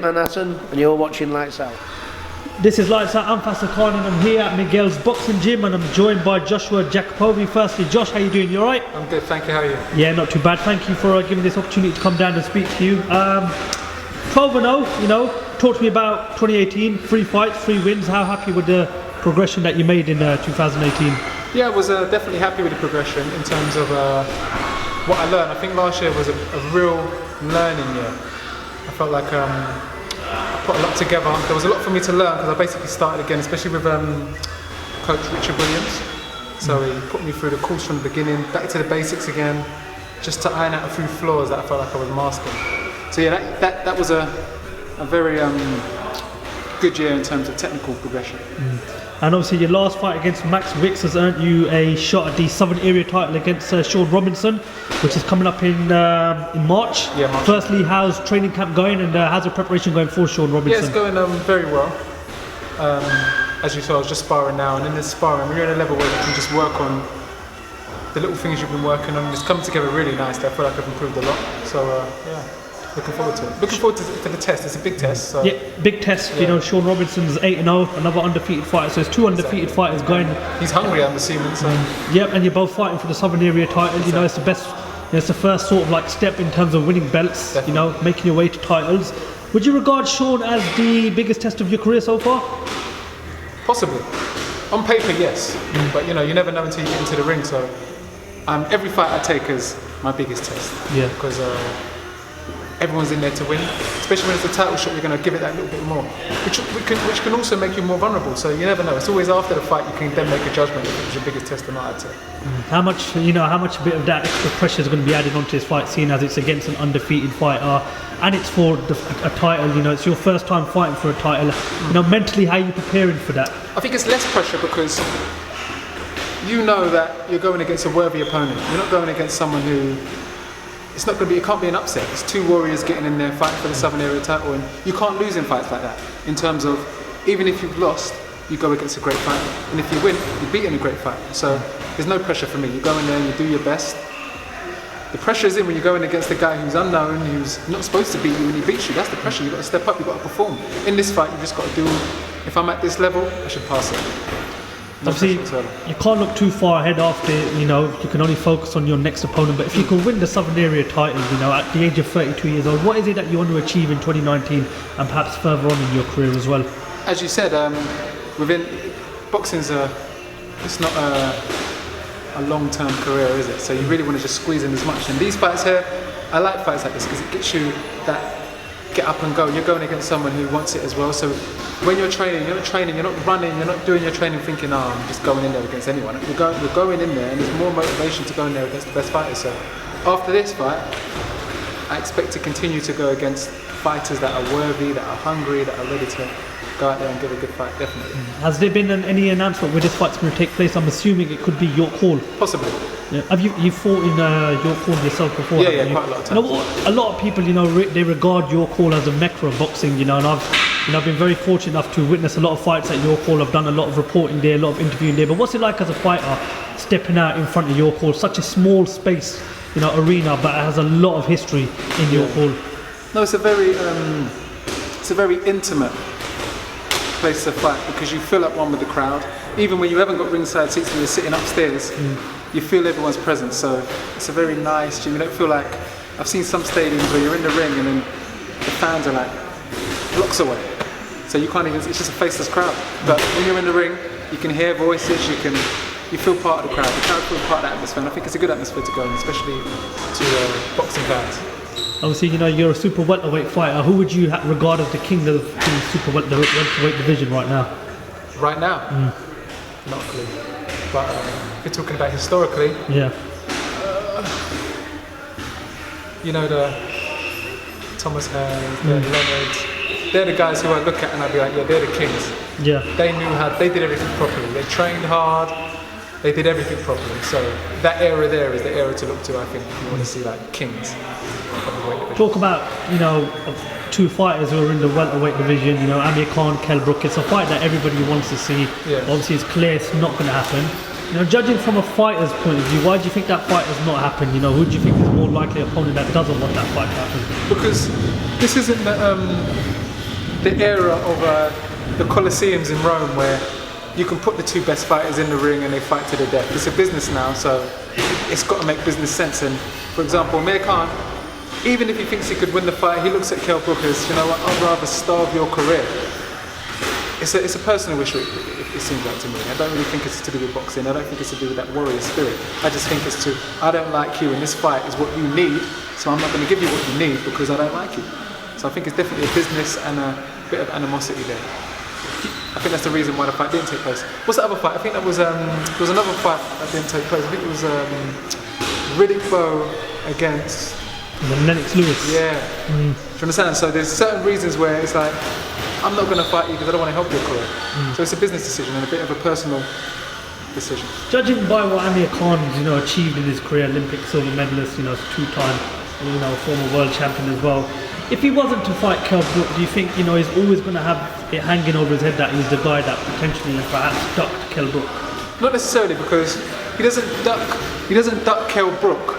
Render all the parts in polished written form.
Manhattan, and you're watching Lights Out. This is Lights Out. I'm FAISAL Khan, and I'm here at Miguel's boxing gym, and I'm joined by Joshua Ejakpovi. Firstly, Josh, how you doing? You alright? I'm good, thank you. How are you? Yeah, not too bad. Thank you for giving this opportunity to come down and speak to you. 12-0, you know, talk to me about 2018, 3 fights, 3 wins. How happy with the progression that you made in 2018? Yeah, I was definitely happy with the progression in terms of what I learned. I think last year was a real learning year. I felt like I put a lot together. There was a lot for me to learn because I basically started again, especially with Coach Richard Williams. So he put me through the course from the beginning, back to the basics again, just to iron out a few flaws that I felt like I was masking. So yeah, that was a very good year in terms of technical progression. And obviously your last fight against Max Wicks has earned you a shot at the Southern Area title against Sean Robinson, which is coming up in March. Yeah, March. Firstly, how's training camp going, and how's the preparation going for Sean Robinson? Yeah, it's going very well. As you saw, I was just sparring now, and in this sparring, when you're at a level where you can just work on the little things you've been working on, just come together really nicely. I feel like I've improved a lot. So yeah. Looking forward to it. Looking forward to the test. It's a big test. So. Yeah, big test. Yeah. You know, Sean Robinson's 8-0, another undefeated fighter. So it's 2 undefeated fighters going. He's hungry, I'm assuming. So. Yep, and you're both fighting for the Southern Area title. You know, it's the best. You know, it's the first sort of like step in terms of winning belts. Definitely. You know, making your way to titles. Would you regard Sean as the biggest test of your career so far? Possibly. On paper, yes. But you know, you never know until you get into the ring. So every fight I take is my biggest test. Yeah. Because. Everyone's in there to win, especially when it's a title shot. You're going to give it that little bit more, which can also make you more vulnerable. So you never know. It's always after the fight you can then make a judgment if it was your biggest test or not. I'd say. How much a bit of that extra pressure is going to be added onto this fight, seeing as it's against an undefeated fighter, and it's for a title. You know, it's your first time fighting for a title. You know, mentally, how are you preparing for that? I think it's less pressure because you know that you're going against a worthy opponent. You're not going against someone who. It's not going to be. It can't be an upset. It's 2 warriors getting in there fighting for the Southern Area title, and you can't lose in fights like that. In terms of, even if you've lost, you go against a great fighter, and if you win, you're beating a great fighter. So there's no pressure for me. You go in there and you do your best. The pressure is in when you're going against a guy who's unknown, who's not supposed to beat you, and he beats you. That's the pressure. You've got to step up. You've got to perform. In this fight, you've just got to do. If I'm at this level, I should pass it. Obviously, you can't look too far ahead after, you know, you can only focus on your next opponent. But if you can win the Southern Area title, you know, at the age of 32 years old, what is it that you want to achieve in 2019 and perhaps further on in your career as well? As you said, within boxing's it's not a long-term career, is it? So you really want to just squeeze in as much. And these fights here, I like fights like this because it gets you that get up and go. You're going against someone who wants it as well. So when you're training, you're not running, you're not doing your training thinking, oh, I'm just going in there against anyone. You're going in there, and there's more motivation to go in there against the best fighters. So after this fight, I expect to continue to go against fighters that are worthy, that are hungry, that are ready to go out there and give a good fight, definitely. Has there been any announcement where this fight's going to take place? I'm assuming it could be York Hall. Possibly. Yeah. Have you fought in York Hall yourself before? Yeah, quite a lot of times. You know, a lot of people, you know, they regard York Hall as a mecca of boxing, you know, and I've been very fortunate enough to witness a lot of fights at York Hall. I've done a lot of reporting there, a lot of interviewing there. But what's it like as a fighter stepping out in front of York Hall? Such a small space, you know, arena, but it has a lot of history in York Hall. No, it's a very intimate place to fight because you fill up one with the crowd. Even when you haven't got ringside seats and you're sitting upstairs, you feel everyone's presence. So it's a very nice gym. You don't feel like, I've seen some stadiums where you're in the ring and then the fans are like blocks away. So you can't even, it's just a faceless crowd. But when you're in the ring, you can hear voices, you feel part of the crowd. You kind of feel part of the atmosphere. And I think it's a good atmosphere to go in, especially to boxing fans. Obviously, you know, you're a super welterweight fighter. Who would you regard as the king of the super welterweight division right now? Right now? Not a clue. But if you're talking about historically, yeah. You know, the Thomas Hearns, the Leonards, they're the guys who I look at and I'd be like, yeah, they're the kings. Yeah. They knew they did everything properly. They trained hard. They did everything properly. So that era there is the era to look to, I think, if you want to see like kings. Talk about, you know, 2 fighters who are in the welterweight division, you know, Amir Khan, Kell Brook. It's a fight that everybody wants to see. Yeah. Obviously, it's clear it's not going to happen. You know, judging from a fighter's point of view, why do you think that fight has not happened? You know, who do you think is a more likely opponent that doesn't want that fight to happen? Because this isn't the era of the Colosseums in Rome, where you can put the two best fighters in the ring and they fight to the death. It's a business now, so it's got to make business sense. And for example, Amir Khan, even if he thinks he could win the fight, he looks at Kell Brook as, you know what, I'd rather starve your career. It's a personal issue, it seems like to me. I don't really think it's to do with boxing. I don't think it's to do with that warrior spirit. I just think it's I don't like you and this fight is what you need, so I'm not going to give you what you need because I don't like you. So I think it's definitely a business and a bit of animosity there. I think that's the reason why the fight didn't take place. What's the other fight? I think that was there was another fight that didn't take place. I think it was Riddick Bowe against Lennox Lewis. Yeah. Do you understand? So there's certain reasons where it's like, I'm not going to fight you because I don't want to help your career. So it's a business decision and a bit of a personal decision. Judging by what Amir Khan, achieved in his career, Olympic silver medalist, two-time, former world champion as well. If he wasn't to fight Kell Brook, do you think, he's always going to have it hanging over his head that he's the guy that potentially perhaps ducked Kell Brook? Not necessarily, because he doesn't duck Kell Brook.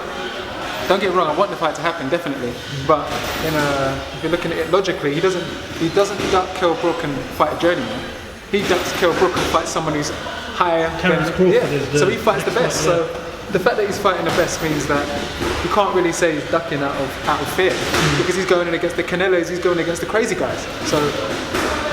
Don't get me wrong, I want the fight to happen, definitely. But if you're looking at it logically, he doesn't duck Kell Brook and fight a journeyman. He ducks Kell Brook and fights someone who's higher. So he fights the best. So the fact that he's fighting the best means that you can't really say he's ducking out of fear, because he's going in against the Canelos, he's going against the crazy guys. So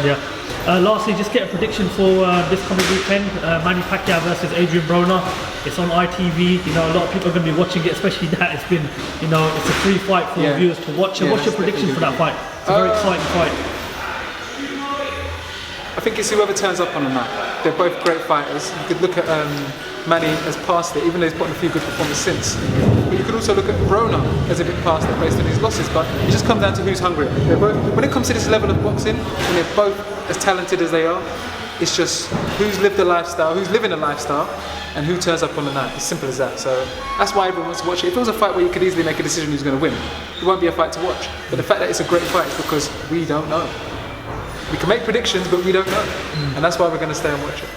yeah. Lastly, just get a prediction for this coming weekend, Manny Pacquiao versus Adrian Broner. It's on ITV. A lot of people are going to be watching it, especially that it's been, it's a free fight for viewers to watch. And what's your prediction for that fight? It's a very exciting fight. I think it's whoever turns up on the night. They're both great fighters. You could look at Manny as past it, even though he's put in a few good performances since. But you could also look at Broner as a bit past it based on his losses. But it just comes down to who's hungrier. They're both, when it comes to this level of boxing, when they're both as talented as they are, it's just who's lived the lifestyle, who's living a lifestyle, and who turns up on the night. It's simple as that. So that's why everyone wants to watch it. If it was a fight where you could easily make a decision who's going to win, it won't be a fight to watch. But the fact that it's a great fight is because we don't know. We can make predictions, but we don't know. And that's why we're going to stay and watch it.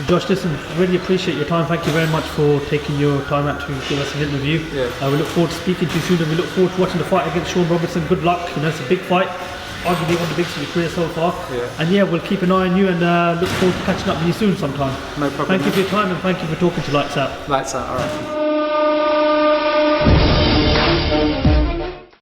Josh, listen, really appreciate your time. Thank you very much for taking your time out to give us an interview. Yeah. We look forward to speaking to you soon, and we look forward to watching the fight against Sean Robertson. Good luck. It's a big fight. Arguably one of the biggest of your career so far. Yeah. And we'll keep an eye on you and look forward to catching up with you soon sometime. No problem. Thank you for your time and thank you for talking to Lights Out. Lights Out, alright.